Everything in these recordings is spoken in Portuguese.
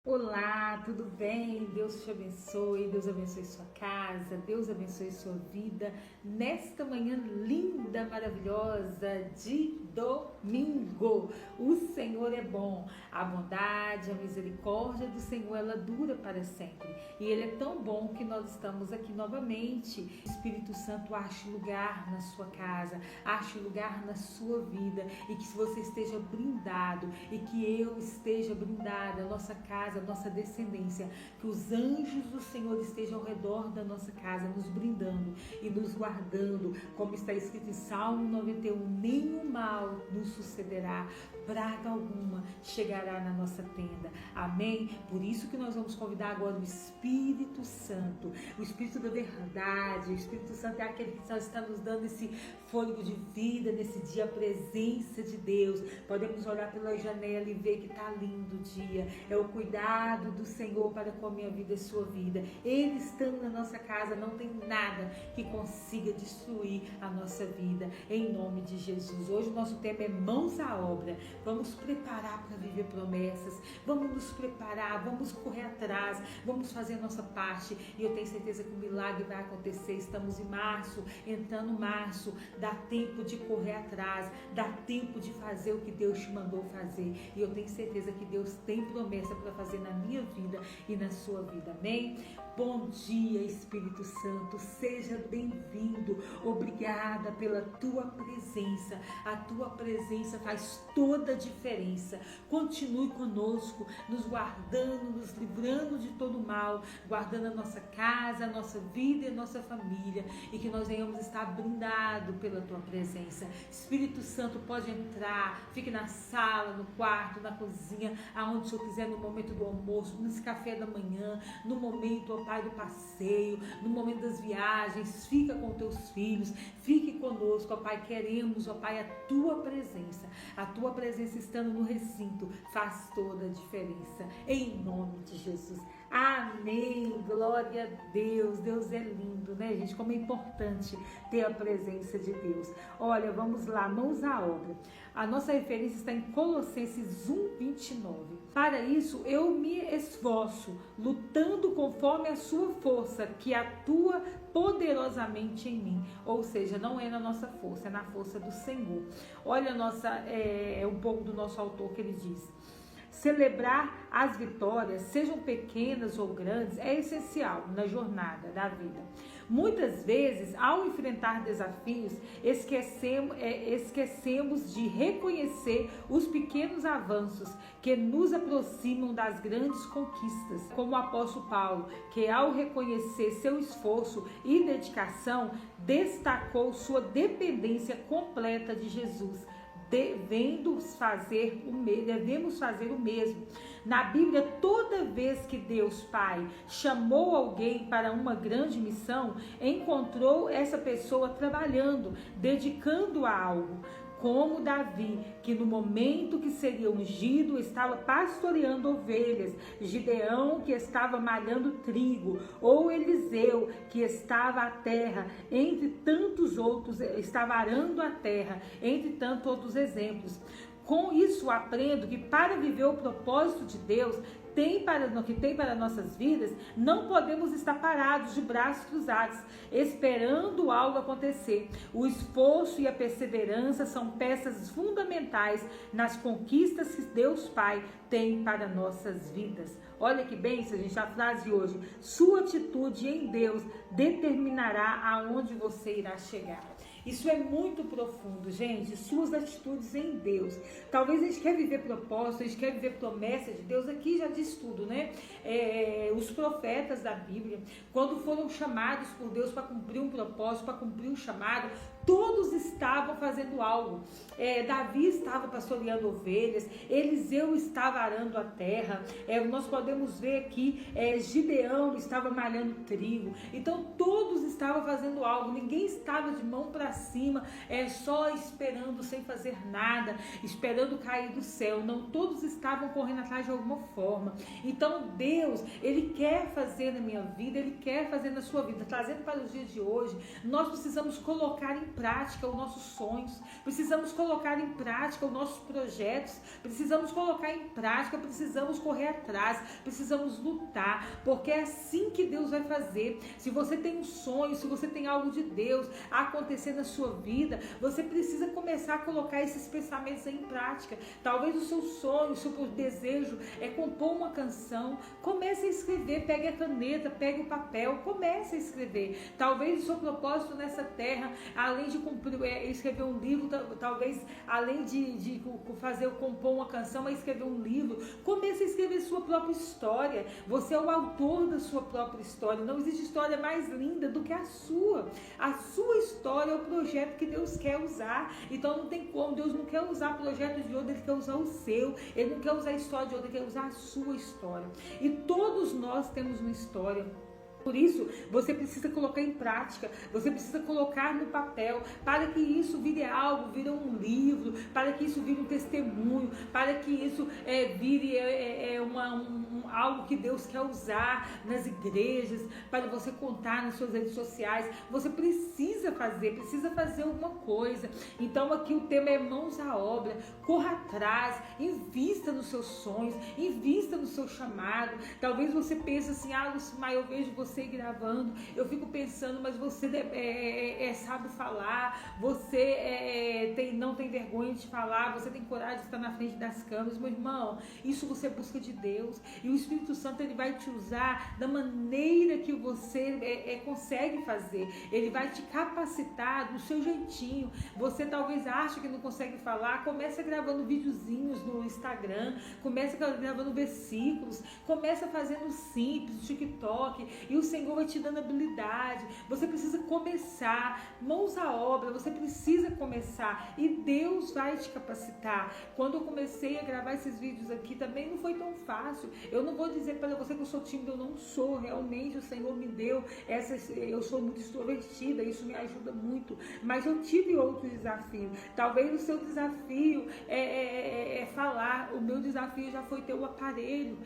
Olá, tudo bem? Deus te abençoe, Deus abençoe sua casa, Deus abençoe sua vida nesta manhã linda, maravilhosa de domingo. O Senhor é bom, a bondade, a misericórdia do Senhor, ela dura para sempre. E Ele é tão bom que nós estamos aqui novamente. Espírito Santo, ache lugar na sua casa, ache lugar na sua vida e que você esteja brindado e que eu esteja brindada, a nossa casa, a nossa descendência, que os anjos do Senhor estejam ao redor da nossa casa, nos brindando e nos guardando, como está escrito em Salmo 91, nenhum mal nos sucederá, praga alguma chegará na nossa tenda, amém? Por isso que nós vamos convidar agora o Espírito Santo, o Espírito da verdade. O Espírito Santo é aquele que está nos dando esse fôlego de vida nesse dia, a presença de Deus. Podemos olhar pela janela e ver que está lindo o dia, é o cuidado do Senhor para com a minha vida e sua vida. Ele estando na nossa casa, não tem nada que consiga destruir a nossa vida, em nome de Jesus. Hoje o nosso tema é mãos à obra. Vamos preparar para viver promessas, vamos nos preparar, vamos correr atrás, vamos fazer a nossa parte e eu tenho certeza que o milagre vai acontecer. Estamos em março, entrando março, dá tempo de correr atrás, dá tempo de fazer o que Deus te mandou fazer e eu tenho certeza que Deus tem promessa para fazer na minha vida e na sua vida, amém? Bom dia, Espírito Santo, seja bem-vindo, obrigada pela tua presença, a tua presença faz toda a diferença. Continue conosco, nos guardando, nos livrando de todo mal, guardando a nossa casa, a nossa vida e a nossa família, e que nós venhamos estar brindados pela tua presença. Espírito Santo, pode entrar, fique na sala, no quarto, na cozinha, aonde o Senhor quiser, no momento do almoço, nesse café da manhã, no momento, ó Pai, do passeio, no momento das viagens, fica com teus filhos, fique conosco, ó Pai, queremos, ó Pai, a tua presença estando no recinto faz toda a diferença, em nome de Jesus. Amém, glória a Deus. Deus é lindo, né, gente? Como é importante ter a presença de Deus. Olha, vamos lá, mãos à obra. A nossa referência está em Colossenses 1:29. Para isso eu me esforço, lutando conforme a sua força, que atua poderosamente em mim. Ou seja, não é na nossa força, é na força do Senhor. Olha um pouco do nosso autor que ele diz: celebrar as vitórias, sejam pequenas ou grandes, é essencial na jornada da vida. Muitas vezes, ao enfrentar desafios, esquecemos de reconhecer os pequenos avanços que nos aproximam das grandes conquistas. Como o apóstolo Paulo, que ao reconhecer seu esforço e dedicação, destacou sua dependência completa de Jesus. Devemos fazer o mesmo. Na Bíblia, toda vez que Deus Pai chamou alguém para uma grande missão, encontrou essa pessoa trabalhando, dedicando a algo. Como Davi, que no momento que seria ungido estava pastoreando ovelhas, Gideão, que estava malhando trigo, ou Eliseu, que estava à terra, entre tantos outros, estava arando a terra, entre tantos outros exemplos. Com isso aprendo que para viver o propósito de Deus, que tem para nossas vidas, não podemos estar parados de braços cruzados, esperando algo acontecer. O esforço e a perseverança são peças fundamentais nas conquistas que Deus Pai tem para nossas vidas. Olha que bênção, gente, a frase de hoje: sua atitude em Deus determinará aonde você irá chegar. Isso é muito profundo, gente. Suas atitudes em Deus. Talvez a gente quer viver propósito, a gente quer viver promessa de Deus. Aqui já diz tudo, né? Os profetas da Bíblia, quando foram chamados por Deus para cumprir um propósito, para cumprir um chamado, todos estavam fazendo algo. Davi estava pastoreando ovelhas, Eliseu estava arando a terra, nós podemos ver aqui, Gideão estava malhando trigo. Então todos estavam fazendo algo, ninguém estava de mão para cima, só esperando, sem fazer nada, esperando cair do céu. Não, todos estavam correndo atrás de alguma forma. Então Deus, Ele quer fazer na minha vida, Ele quer fazer na sua vida. Trazendo para os dias de hoje, nós precisamos colocar em prática os nossos sonhos, precisamos colocar em prática os nossos projetos, precisamos colocar em prática, precisamos correr atrás, precisamos lutar, porque é assim que Deus vai fazer. Se você tem um sonho, se você tem algo de Deus a acontecer na sua vida, você precisa começar a colocar esses pensamentos em prática. Talvez o seu sonho, o seu desejo é compor uma canção. Comece a escrever, pegue a caneta, pegue o papel, comece a escrever. Talvez o seu propósito nessa terra, além de escrever um livro, talvez além de compor uma canção, é escrever um livro. Comece a escrever sua própria história. Você é o autor da sua própria história. Não existe história mais linda do que a sua. A sua história é o projeto que Deus quer usar. Então não tem como. Deus não quer usar projetos de outro, Ele quer usar o seu. Ele não quer usar a história de outro, Ele quer usar a sua história. E todos nós temos uma história. Por isso, você precisa colocar em prática, você precisa colocar no papel, para que isso vire algo, vire um livro, para que isso vire um testemunho, para que isso vire algo que Deus quer usar nas igrejas, para você contar nas suas redes sociais. Você precisa fazer alguma coisa. Então aqui o tema é mãos à obra. Corra atrás, invista nos seus sonhos, invista no seu chamado. Talvez você pense assim, Lucimar, eu vejo você gravando, eu fico pensando, mas você sabe falar, você não tem vergonha de falar, você tem coragem de estar na frente das câmeras. Meu irmão, isso você busca de Deus, e o Espírito Santo ele vai te usar da maneira que você consegue fazer. Ele vai te capacitar do seu jeitinho. Você talvez ache que não consegue falar, comece gravando videozinhos no Instagram, comece gravando versículos, comece fazendo simples, TikTok, e o Senhor vai te dando habilidade. Você precisa começar, mãos à obra, você precisa começar, e Deus vai te capacitar. Quando eu comecei a gravar esses vídeos aqui, também não foi tão fácil. Eu não vou dizer para você que eu sou tímida, eu não sou. Realmente o Senhor me deu eu sou muito extrovertida, isso me ajuda muito, mas eu tive outro desafio. Talvez o seu desafio é falar. O meu desafio já foi ter o aparelho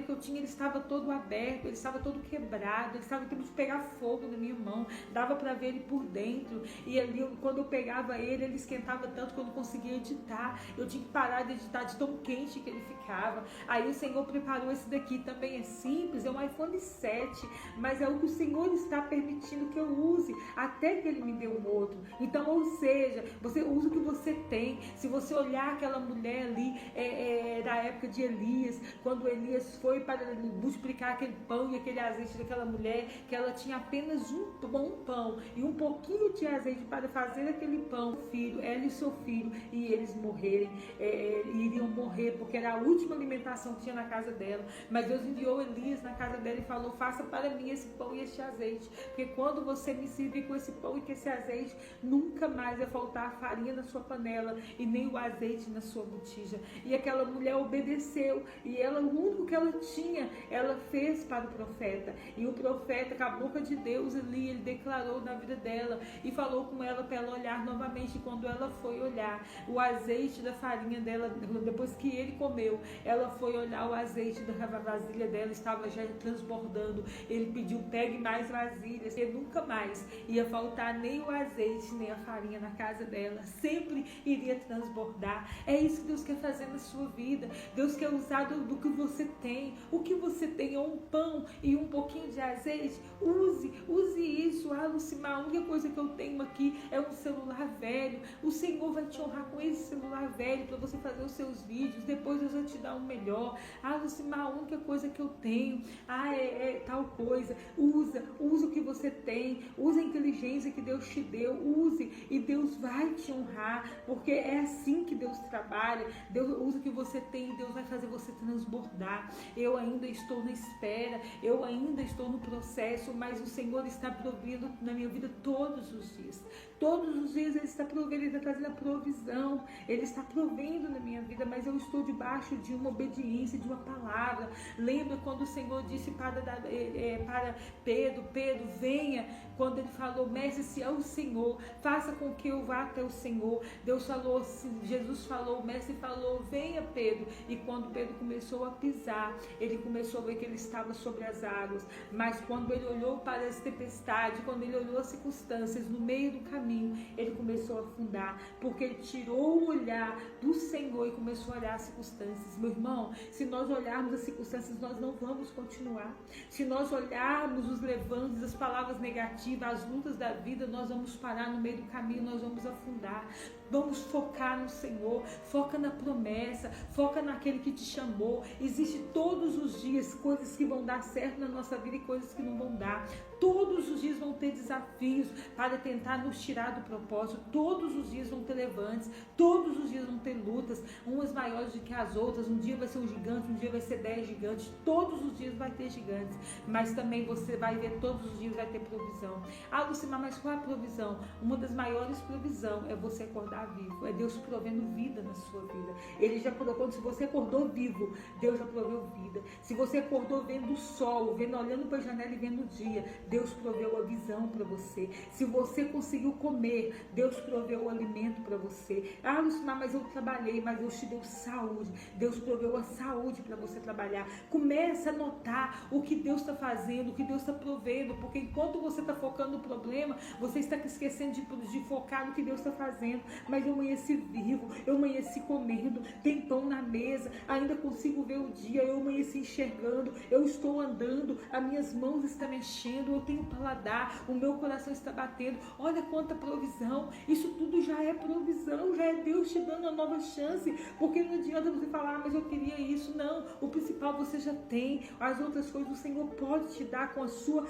que eu tinha, ele estava todo aberto, ele estava todo quebrado, ele estava tendo de pegar fogo na minha mão, dava para ver ele por dentro, e ali quando eu pegava ele esquentava tanto que eu não conseguia editar, eu tinha que parar de editar de tão quente que ele ficava. Aí o Senhor preparou esse daqui, também é simples, é um iPhone 7, mas é o que o Senhor está permitindo que eu use, até que Ele me dê um outro. Então, ou seja, você usa o que você tem. Se você olhar aquela mulher ali, da época de Elias, quando Elias foi para multiplicar aquele pão e aquele azeite daquela mulher, que ela tinha apenas um pão e um pouquinho de azeite para fazer aquele pão, ela e seu filho, e eles iriam morrer, porque era a última alimentação que tinha na casa dela. Mas Deus enviou Elias na casa dela e falou: faça para mim esse pão e este azeite, porque quando você me servir com esse pão e com esse azeite, nunca mais vai faltar a farinha na sua panela e nem o azeite na sua botija. E aquela mulher obedeceu, e o único que ela tinha, ela fez para o profeta. E o profeta, com a boca de Deus ali, ele declarou na vida dela e falou com ela para ela olhar novamente. E quando ela foi olhar o azeite da farinha dela, depois que ele comeu, ela foi olhar o azeite da vasilha dela, estava já transbordando. Ele pediu: pegue mais vasilhas, e nunca mais ia faltar nem o azeite nem a farinha na casa dela, sempre iria transbordar. É isso que Deus quer fazer na sua vida. Deus quer usar do que você tem. O que você tem é um pão e um pouquinho de azeite. Use isso. Lucimar, a única coisa que eu tenho aqui é um celular velho. O Senhor vai te honrar com esse celular velho para você fazer os seus vídeos. Depois Deus vai te dar um melhor. Lucimar, a única coisa que eu tenho é tal coisa. Usa o que você tem, usa a inteligência que Deus te deu, use, e Deus vai te honrar, porque é assim que Deus trabalha. Deus usa o que você tem e Deus vai fazer você transbordar. Eu ainda estou na espera, eu ainda estou no processo, mas o Senhor está provendo na minha vida todos os dias. Todos os dias Ele está provendo, Ele está trazendo a provisão, Ele está provendo na minha vida, mas eu estou debaixo de uma obediência, de uma palavra. Lembra quando o Senhor disse para Pedro: venha, quando ele falou: mestre, se é o Senhor, faça com que eu vá até o Senhor. Jesus falou, o mestre falou: venha, Pedro. E quando Pedro começou a pisar, ele começou a ver que ele estava sobre as águas. Mas quando ele olhou para as tempestades, quando ele olhou as circunstâncias no meio do caminho, caminho, ele começou a afundar, porque ele tirou o olhar do Senhor e começou a olhar as circunstâncias. Meu irmão, se nós olharmos as circunstâncias, nós não vamos continuar. Se nós olharmos os levantes, as palavras negativas, as lutas da vida, nós vamos parar no meio do caminho, nós vamos afundar. Vamos focar no Senhor, foca na promessa, foca naquele que te chamou. Existe todos os dias coisas que vão dar certo na nossa vida e coisas que não vão dar. Todos os dias vão ter desafios para tentar nos tirar do propósito. Todos os dias vão ter levantes, todos os dias vão ter lutas, umas maiores do que as outras. Um dia vai ser um gigante, um dia vai ser 10 gigantes. Todos os dias vai ter gigantes, mas também você vai ver, todos os dias vai ter provisão. Ah, Lucimar, mas qual é a provisão? Uma das maiores provisões é você acordar vivo, é Deus provendo vida na sua vida. Ele já colocou, se você acordou vivo, Deus já proveu vida. Se você acordou vendo o sol, olhando para a janela e vendo o dia, Deus proveu a visão para você. Se você conseguiu comer, Deus proveu o alimento para você. Ah, Lucimar, mas eu trabalhei, mas Deus te deu saúde. Deus proveu a saúde para você trabalhar. Comece a notar o que Deus está fazendo, o que Deus está provendo, porque enquanto você está focando no problema, você está esquecendo de focar no que Deus está fazendo. Mas eu amanheci vivo, eu amanheci comendo, tem pão na mesa, ainda consigo ver o dia, eu amanheci enxergando, eu estou andando, as minhas mãos estão mexendo, eu tenho paladar, o meu coração está batendo. Olha quanta provisão, isso tudo já é provisão, já é Deus te dando uma nova chance, porque não adianta você falar, mas eu queria isso. Não, o principal você já tem, as outras coisas o Senhor pode te dar com a sua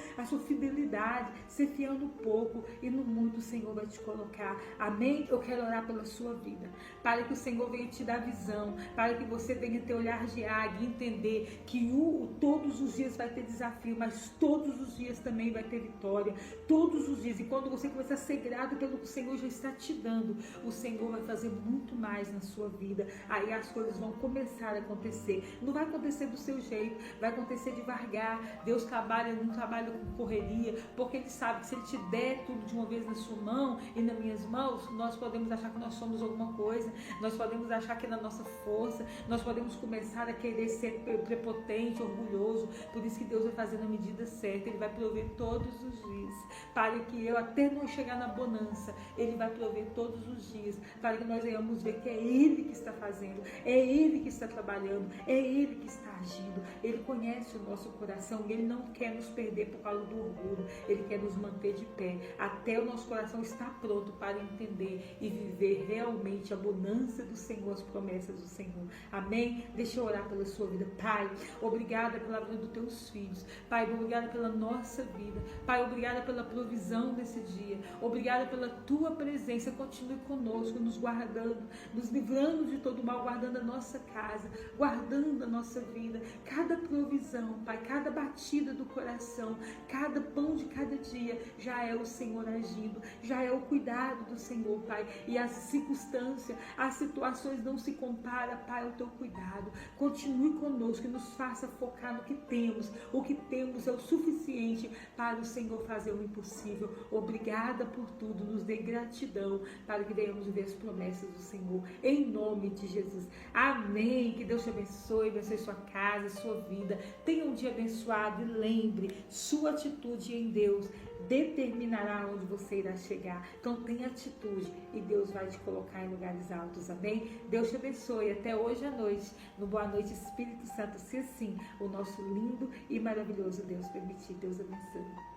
fidelidade. Ser fiel no pouco e no muito o Senhor vai te colocar. Amém? Eu quero orar pela sua vida, para que o Senhor venha te dar visão, para que você venha ter olhar de águia e entender que todos os dias vai ter desafio, mas todos os dias também vai ter vitória, todos os dias. E quando você começar a ser grato pelo que o Senhor já está te dando, o Senhor vai fazer muito mais na sua vida. Aí as coisas vão começar a acontecer. Não vai acontecer do seu jeito, vai acontecer devagar. Deus não trabalha com correria, porque Ele sabe que se Ele te der tudo de uma vez na sua mão e nas minhas mãos, nós podemos achar que nós somos alguma coisa, nós podemos achar que é na nossa força, nós podemos começar a querer ser prepotente, orgulhoso. Por isso que Deus vai fazer na medida certa, Ele vai prover todos os dias, para que eu até não chegar na bonança, Ele vai prover todos os dias, para que nós venhamos ver que é Ele que está fazendo, é Ele que está trabalhando, é Ele que está agindo. Ele conhece o nosso coração e Ele não quer nos perder por causa do orgulho, Ele quer nos manter de pé, até o nosso coração estar pronto para entender e viver realmente a bonança do Senhor, as promessas do Senhor. Amém? Deixa eu orar pela sua vida. Pai, obrigada pela vida dos teus filhos. Pai, obrigada pela nossa vida. Pai, obrigada pela provisão desse dia. Obrigada pela tua presença. Continue conosco, nos guardando, nos livrando de todo mal, guardando a nossa casa, guardando a nossa vida. Cada provisão, Pai, cada batida do coração, cada pão de cada dia, já é o Senhor agindo, já é o cuidado do Senhor, Pai. E as circunstâncias, as situações não se comparam, Pai, ao teu cuidado. Continue conosco e nos faça focar no que temos. O que temos é o suficiente para o Senhor fazer o impossível. Obrigada por tudo, nos dê gratidão para que venhamos ver as promessas do Senhor, em nome de Jesus. Amém. Que Deus te abençoe sua casa, sua vida. Tenha um dia abençoado e lembre, sua atitude em Deus determinará onde você irá chegar. Então tenha atitude e Deus vai te colocar em lugares altos. Amém? Deus te abençoe. Até hoje à noite, no Boa Noite Espírito Santo, se assim o nosso lindo e maravilhoso Deus permitir. Deus abençoe.